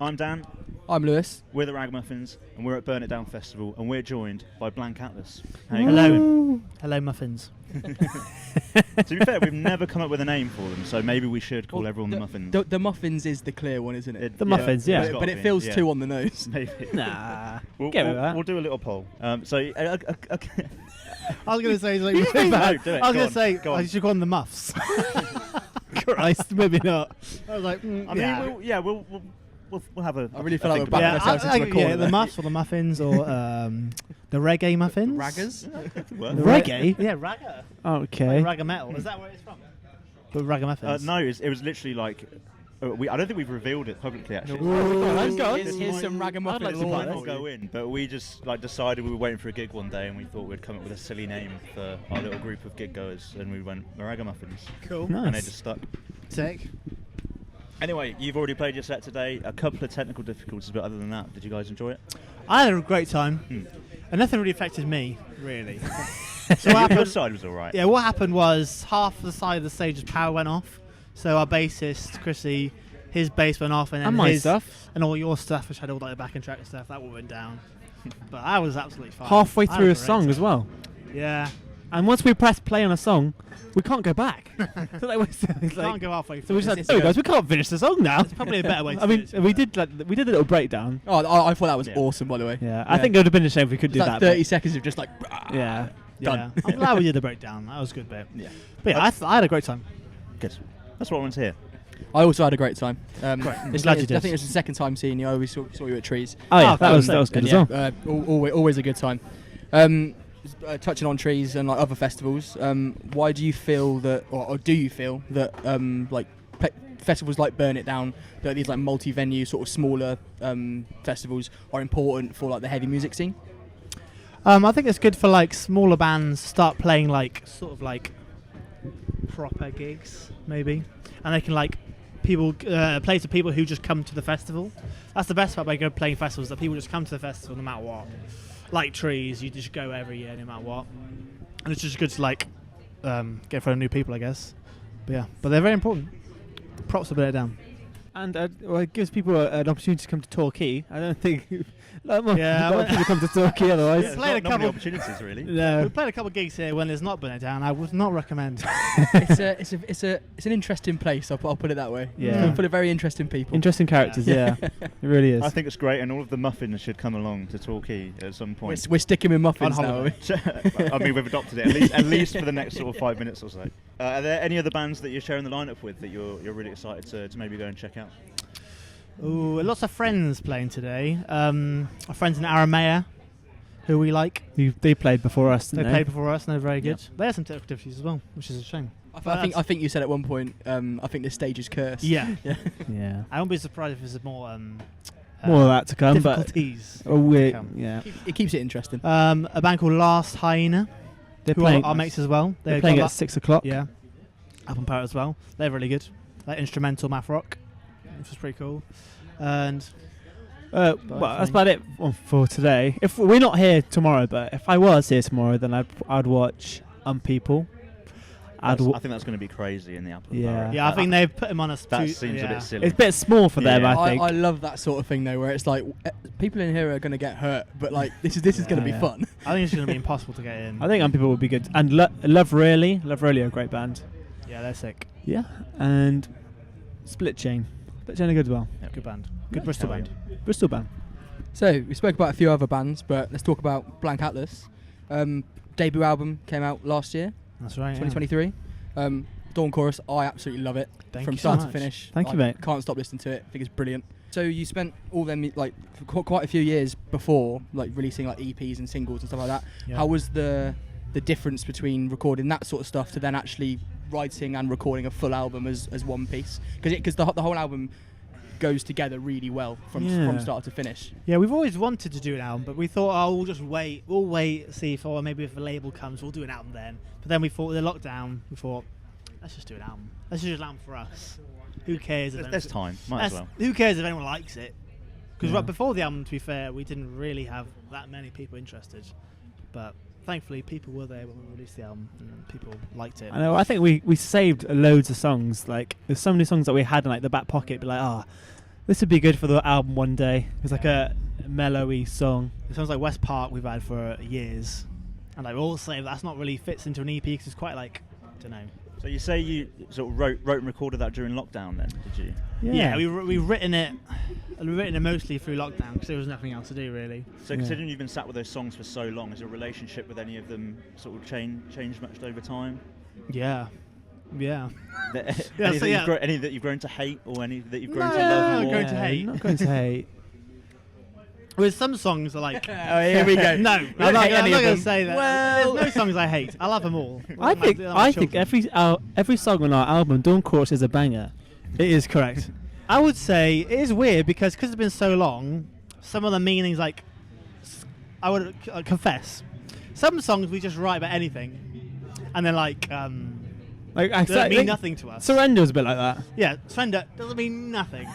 I'm Dan. I'm Lewis. We're the Ragamuffins, and we're at Burn It Down Festival, and we're joined by Blank Atlas. Hello. Hello, Muffins. To be fair, we've never come up with a name for them, so maybe we should call everyone the Muffins. The Muffins is the clear one, isn't it? The Muffins, yeah. But it feels too on the nose. Maybe. Nah. We'll do a little poll. I was going to say, like, do it. I was going to say, Go on. I should call them the Muffs. Christ, maybe not. I was like, we'll have a. I really feel like we're about backing ourselves into a corner. Yeah, the Muffs or the Muffins or the Reggae Muffins. Raggers? The Reggae? Yeah, Ragga. Okay. Like Ragga Metal. Is that where it's from? The Ragamuffins. No, it was literally like. I don't think we've revealed it publicly, actually. Here's some Ragamuffin It lore. might not go in, but we just decided we were waiting for a gig one day, and we thought we'd come up with a silly name for our little group of gig goers, and we went the Ragamuffins. Cool. Nice. And they just stuck. Sick. Anyway, you've already played your set today. A couple of technical difficulties, but other than that, did you guys enjoy it? I had a great time. And nothing really affected me, really. So your side was all right. Yeah, what happened was half the side of the stage's power went off. So our bassist, Chrissy, his bass went off, and then my his stuff. and all your stuff, which had all like the backing track and stuff, that all went down. But I was absolutely fine. Halfway I had through a great song time. as well. Yeah. And once we press play on a song, we can't go back. So like, Can't go halfway so through. we just like, oh guys, we can't finish the song now. It's probably a better way to I mean, do it. we did a little breakdown. Oh, I thought that was awesome, by the way. Yeah, I think it would have been a shame if we could Just do like that. 30 seconds of just like. Yeah. Done. Yeah. I'm glad we did the breakdown. That was a good bit. Yeah. But yeah, I had a great time. Good. That's what I want to hear. I also had a great time. Great. It's Glad like, you did. I think it was the second time seeing you. I always saw you at Trees. Oh yeah, Oh, that was good as well. Always a good time. Touching on Trees and like other festivals, why do you feel that, or do you feel that, festivals like Burn It Down, that these like multi-venue sort of smaller festivals are important for like the heavy music scene? I think it's good for like smaller bands to start playing like sort of like proper gigs, maybe, and they can like people play to people who just come to the festival. That's the best part about playing festivals, that people just come to the festival no matter what. Like Trees, you just go every year no matter what, and it's just good to like get in front of new people, I guess. But they're very important. Props to Burn It Down. And it gives people an opportunity to come to Torquay. I don't think a lot Yeah, of people come to Torquay otherwise. Yeah. Played a Not many couple- opportunities, really. No. We've played a couple of gigs here when there's not Burn It Down. I would not recommend. It's an interesting place. I'll put it that way. Yeah. Full of very interesting people. Interesting characters, yeah. It really is. I think it's great, and all of the Muffins should come along to Torquay at some point. We're sticking with muffins On now. Are we? I mean, we've adopted it at least for the next sort of 5 minutes or so. Are there any other bands that you're sharing the lineup with that you're really excited to maybe go and check out? Ooh, lots of friends playing today. Our friends in Aramea, who we like. They played before us, They didn't played before us and they're very good. Yeah. They had some technical difficulties as well, which is a shame. I think you said at one point. I think the stage is cursed. Yeah. Yeah. I won't be surprised if there's more More of that to come, but difficulties. yeah. It keeps it interesting. A band called Last Hyena, They're who playing. are our mates as well. They're playing got at 6 o'clock. Yeah, up on Power as well. They're really good. Like instrumental math rock, which is pretty cool. And Well, that's about it for today. If we're not here tomorrow, but if I was here tomorrow, then I'd watch People. I think that's going to be crazy in the Apple. Yeah. yeah, I think they've put him on a. That seems a bit silly. It's a bit small for them, Yeah. I think. I love that sort of thing though, where it's like people in here are going to get hurt, but like this is going to be Yeah. fun. I think it's going to be impossible to get in. I think People would be good. And Love Really are a great band. Yeah, they're sick. Yeah. And Split Chain. Split Chain are good as well. Yep. Good band. Good Bristol Hell band. Bristol band. So we spoke about a few other bands, but let's talk about Blank Atlas. Debut album came out last year, That's right. 2023. Dawn Chorus, I absolutely love it Thank from you start so to much. finish. Thank you, I mate. Can't stop listening to it. I think it's brilliant. So you spent all them like for quite a few years before like releasing like EPs and singles and stuff like that. Yeah. How was the difference between recording that sort of stuff to then actually writing and recording a full album as one piece? Because the whole album goes together really well from start to finish. Yeah, we've always wanted to do an album, but we thought, we'll just wait. We'll wait, see if, or maybe if a label comes, we'll do an album then. But then we thought, with the lockdown, let's just do an album. Let's just do an album for us. Who cares? There's time. Might as well. Who cares if anyone likes it? Because Yeah. before the album, to be fair, we didn't really have that many people interested. But thankfully, people were there when we released the album, and people liked it. I know. I think we saved loads of songs. Like there's so many songs that we had in like the back pocket, but like This would be good for the album one day. It's like a mellowy song. It sounds like West Park we've had for years, and like we all say that's not really fits into an EP because it's quite like, I don't know. So you say you sort of wrote and recorded that during lockdown then, did you? Yeah, we've written it mostly through lockdown because there was nothing else to do really. So considering you've been sat with those songs for so long, has your relationship with any of them sort of changed much over time? Yeah. Any that you've grown to hate, or any that you've grown to No, love more? grown to hate. Not going to hate. With some songs are like, Oh, here we go. no, We don't hate any I'm not of going them. to say that. Well- There's no songs I hate. I love them all. I think every song on our album, Dawn Chorus, is a banger. It is correct. I would say it is weird because it's been so long. Some of the meanings, like, I would confess, some songs we just write about anything, and they're like, Like I don't mean nothing to us. Surrender's a bit like that. Yeah, Surrender doesn't mean nothing.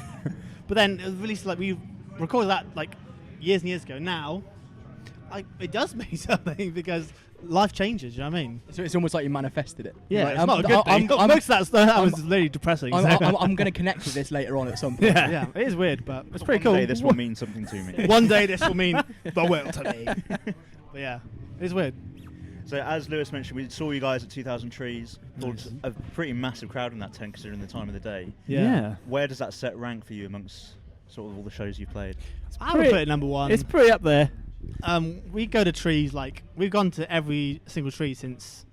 But then it was released, like, we recorded that like years and years ago. Now, it does mean something because life changes. You know what I mean? So it's almost like you manifested it. Yeah, Right, it's not a good thing. Most of that was really depressing. I'm going to connect with this later on at some point. yeah, it is weird, but it's pretty cool. One day this will mean something to me. One day this will mean the world to me. But yeah, it is weird. So as Lewis mentioned, we saw you guys at 2000 Trees. Thought a pretty massive crowd in that tent considering the time of the day. Yeah. Where does that set rank for you amongst sort of all the shows you've played? I would put it number one. It's pretty up there. We go to Trees, like, we've gone to every single Tree since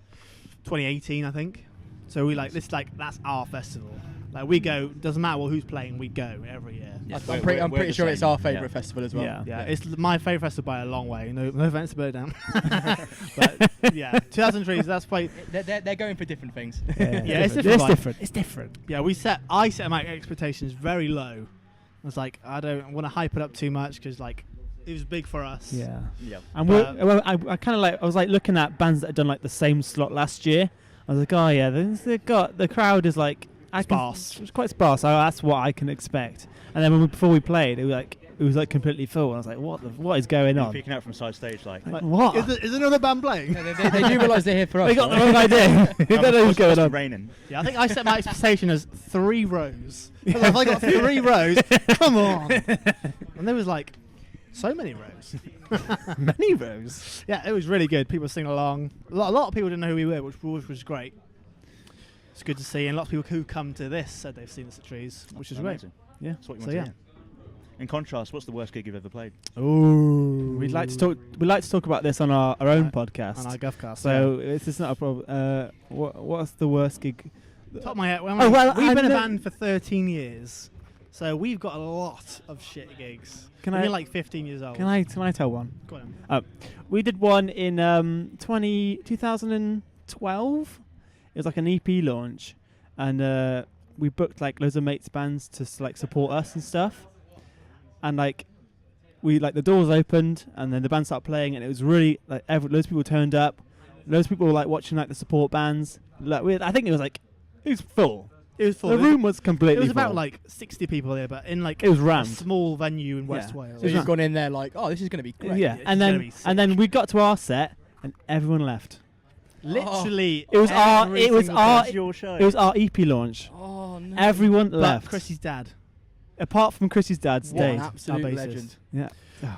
2018, I think. So we like this, like, that's our festival. Like, we go, doesn't matter who's playing, we go every year. Yeah, I'm we're pretty the sure it's same. our favourite Yeah. festival as well. Yeah. Yeah, it's my favourite festival by a long way. No offense to Bird Down. But yeah, 2000 Trees, that's quite. They're going for different things. Yeah, it's different. It's different. Yeah, I set my expectations very low. I was like, I don't want to hype it up too much because, like, it was big for us. Yeah. Yeah. And I kind of like, I was like looking at bands that had done like the same slot last year. I was like, oh yeah, the crowd is like Sparse. It's quite sparse. So that's what I can expect. And then before we played, it was like completely full. And I was like, what is going You're on? peeking out from side stage like What? Is another band playing? They do realise they're here for us. They got the right? wrong idea. They don't know what's going on. raining. Yeah, I think I set my expectation as 3 rows. I was like, if I got 3 rows, come on. And there was like so many rows. Many rows. Yeah, it was really good. People sing along. A lot of people didn't know who we were, which was great. It's good to see, and lots of people who come to this said they've seen us at Trees, which is great. Amazing. Yeah. That's what you So, want yeah. to hear. In contrast, what's the worst gig you've ever played? Ooh. We'd like to talk about this on our own podcast. On our Guffcast. So this is not a problem. What's the worst gig? Top of my head. I We've been a know- band for 13 years, so we've got a lot of shit gigs. We're like 15 years old. Can I tell one? Go on. We did one in 2012. It was like an EP launch, and we booked like loads of mates bands to like support us and stuff. And like we like the doors opened, and then the band started playing, and it was really like loads of people turned up. Loads of people were like watching like the support bands. Like I think it was full. It was full. The room was completely It was about full. like 60 people there, but in like It was a rammed. small venue in Yeah. West Wales. So you've gone in there like, oh, this is going to be great. Yeah, It's and gonna then be sick. and then we got to our set, and everyone left. Literally, It was our every it was single our person. your show. it was our EP launch. Oh no. Everyone But left. Chrissy's dad. Apart from Chrissy's dad What an stayed. absolute Our bassist. legend. Yeah.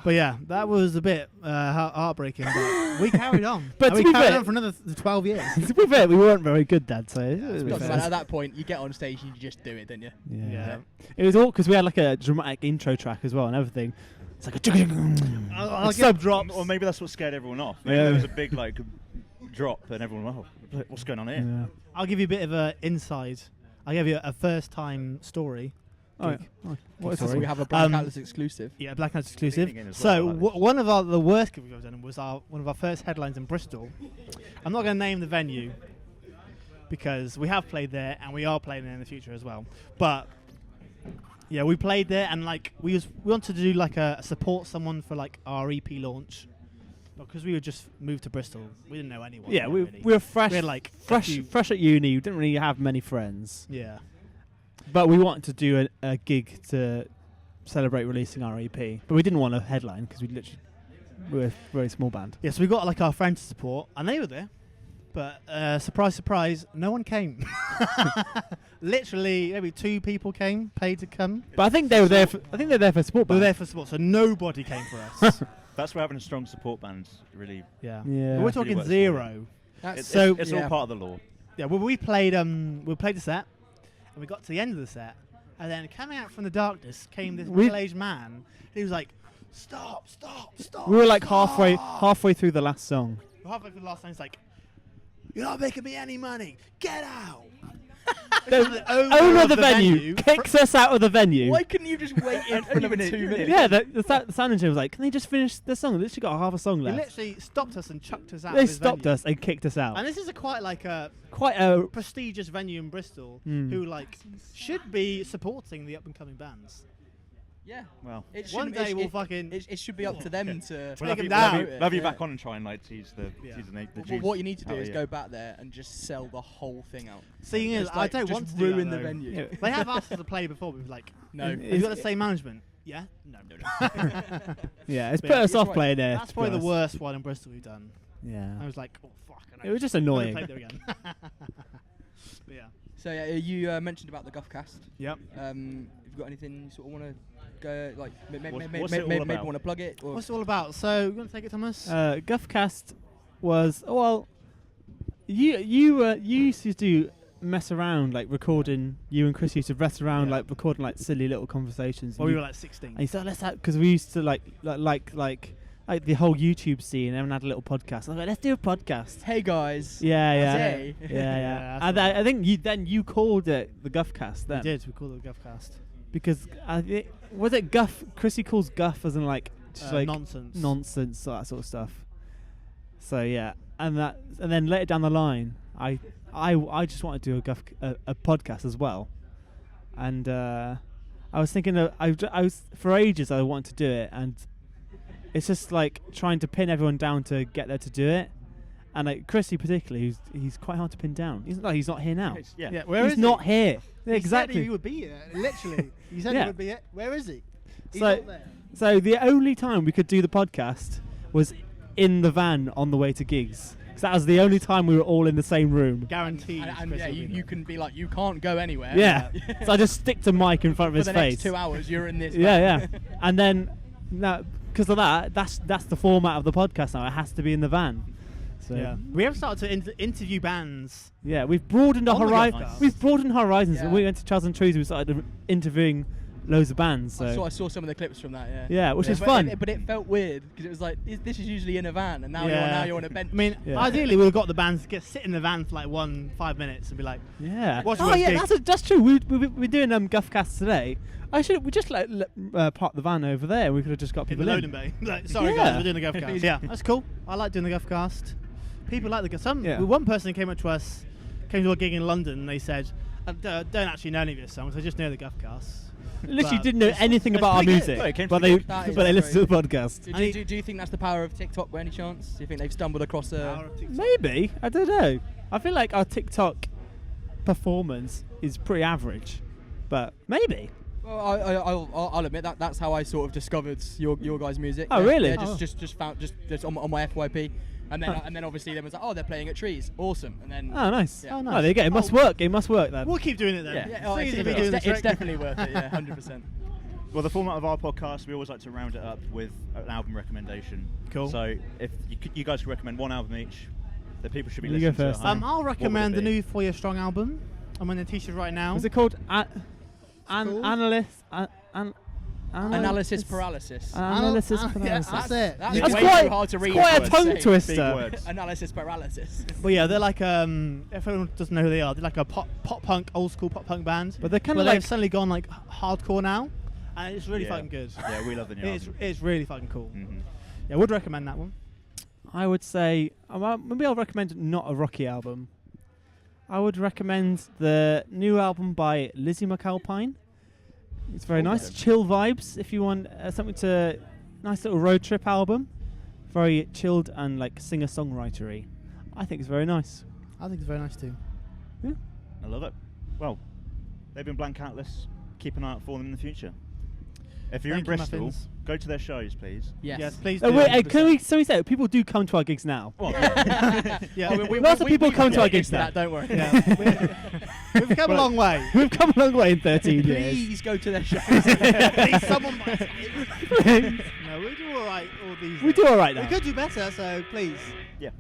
But yeah, that was a bit heartbreaking. But we carried on. But And to we be carried fair- on for another 12 years. To be fair, we weren't very good, Dad. So it was Doesn't fair. matter, at that point, you get on stage, you just do it, don't you? Yeah. It was all because we had like a dramatic intro track as well and everything. It's like a I'll sub get- drops. Or maybe that's what scared everyone off. Maybe Yeah. there was a big like drop, and everyone, what's going on here? Yeah. I'll give you a bit of a inside. I'll give you a first time story. Oh, yeah. Gig. What is So this? we have a Black Um, Atlas exclusive. Yeah, Black Night's exclusive. Leaning in as So well, I like this. one of the worst gigs we've done was one of our first headlines in Bristol. I'm not going to name the venue because we have played there and we are playing there in the future as well. But yeah, we played there and like we wanted to do like a support someone for like our EP launch because we were just moved to Bristol. We didn't know anyone. Yeah, there, we really. were fresh. We had, like, a fresh few- at uni. We didn't really have many friends, Yeah. but we wanted to do a gig to celebrate releasing our EP. But we didn't want a headline because we were a very small band. Yeah, so we got like our friends to support and they were there. But surprise, surprise, no one came. Literally, maybe 2 people came, paid to come. But I think they were there. For support. They were there for support, so nobody came for us. That's where having a strong support band really. Yeah. Yeah. But we're Really talking works 0. It's So- all part of the law. Yeah, well, we played the set, and we got to the end of the set, and then coming out from the darkness came this middle-aged man. And he was like, "Stop! Stop! Stop!" We were like stop." halfway through the last song. Halfway through the last time, he's like, "You're not making me any money. Get out!" The owner of the venue kicks us out of the venue. Why couldn't you just wait in for another 2 minutes? Yeah, the sound engineer was like, "Can they just finish the song? They literally got half a song He left." literally stopped us and chucked us out. They of his stopped venue. us and kicked us out. And this is quite a prestigious venue in Bristol, who should be supporting the up and coming bands. Yeah. Well, It One shouldn't- day it- we'll it- fucking. It should be up to them to we'll Take have him you, down. we'll have you Yeah. back on and try and tease the Well, what you need to do is go back there and just sell the whole thing out. Seeing is, Just, I don't just want to do ruin that, the though. venue. Yeah. They have asked us to play before, but we've like, No. have you got the same management? Yeah. No. Yeah, it's But put yeah, us it's off right. playing there. That's to be probably the honest. worst one in Bristol we've done. Yeah. I was like, oh fuck. It was just I'm gonna annoying. play there again. But yeah. So yeah, you mentioned about the Guffcast. Yep. Have you got anything you sort of want to go like? What's it all Maybe about? want to plug it. Or What's it all about? So, you want to take it, Thomas? Guffcast was you used to do mess around like recording. You and Chris used to mess around like recording like silly little conversations. Well, and we you- were like 16. And you said, let's have, because we used to like the whole YouTube scene. Everyone had a little podcast. I was like, let's do a podcast. hey guys. Yeah. Hey. Yeah, And that's I think you called it the Guffcast then. We did. We called it the Guffcast. Because was it Guff? Chrissy calls Guff as in like just like Nonsense. nonsense, that sort of stuff. So yeah, and then later down the line, I just wanted to do a podcast as well, and I was thinking I was for ages I wanted to do it, and it's just like trying to pin everyone down to get there to do it, and like Chrissy particularly, he's quite hard to pin down. He's not here now. Yeah. Yeah. Where He's is not he? here. He Exactly. said he would be here. Literally. He said Yeah. he would be here. Where is he? He's So- not there. So the only time we could do the podcast was in the van on the way to gigs. So that was the only time we were all in the same room. Guaranteed. And Chris yeah, will be you there. can be like, you can't go anywhere. Yeah. So I just stick to Mike in front of For his the face. next 2 hours, you're in this. Yeah, van. yeah. And then now, because of that, that's the format of the podcast now. It has to be in the van. So Yeah. We have started to interview bands. yeah, we've broadened our On the horizons. Guffcast. We've broadened horizons. Yeah. We went to Charles and Trees. We started interviewing loads of bands. So I saw some of the clips from that. Yeah. yeah, which is But fun. But it felt weird because it was like this is usually in a van, and now Yeah. you're on a bench. I mean, Yeah. ideally, we would have got the bands to sit in the van for like 5 minutes and be like, Yeah. What's Oh your yeah, gig? that's true. We're doing Guffcast today. We just park the van over there. We could have just got in people the in. loading bay. Like, sorry Yeah. guys, we're doing the Guffcast. Yeah, that's cool. I like doing the Guffcast. People like the Guffcast. Yeah. One person came up to us, came to a gig in London, and they said, I don't actually know any of your songs, I just know the Guffcast. Literally But didn't know it's- anything it's about our pretty good. music, No, it came but from they the That is listen to the great. podcast. Do you think that's the power of TikTok by any chance? Do you think they've stumbled across a? Power of TikTok. Maybe, I don't know. I feel like our TikTok performance is pretty average, but maybe. Well, I'll admit that's how I sort of discovered your guys' music. Oh, really? Yeah, Oh. just found just on my FYP, and then Huh. and then obviously there was like, oh, they're playing at Trees, awesome, and then Oh, nice. Yeah. Oh, Oh, nice. there you go. It must work. It must work then. We'll keep doing it then. Yeah. yeah, It's oh, easy to it's, be doing it's, the it's trick. definitely worth it. Yeah, 100%. Well, the format of our podcast, we always like to round it up with an album recommendation. Cool. So if you guys could recommend one album each that people should be You go listening first. to. at home, I'll what would recommend it the be? new For Your Strong album. I'm on the t-shirt right now. Was it called called? Analysis paralysis. Analysis Yeah, paralysis? that's it. That's That's way quite- too hard to read. quite a for tongue saying. twister. Big words. Analysis paralysis. Well, yeah, they're like if everyone doesn't know who they are, they're like a pop punk, old school pop punk band. But they're kind But of they've like suddenly gone like hardcore now, and it's really Yeah. fucking good. Yeah, we love the new album. It's really fucking cool. Mhm. Yeah, would recommend that one. I would say maybe I'll recommend not a Rocky album. I would recommend the new album by Lizzie McAlpine. It's very nice, chill vibes. If you want something to nice little road trip album, very chilled and like singer-songwritery. I think it's very nice. I think it's very nice too. I love it. Well, they've been Blank Atlas. Keep an eye out for them in the future. If you're in Thank you, Bristol, Muffins. go to their shows, please. Yes, please Oh, do. wait, can we say people do come to our gigs now? Yeah, Lots of people come to our get gigs into now. that, don't worry. we've come a long way. We've come a long way in 13 years. Please go to their shows. Please, someone buy tickets. No, we do all right. All these. We do all right now. We could do better, so please. Yeah.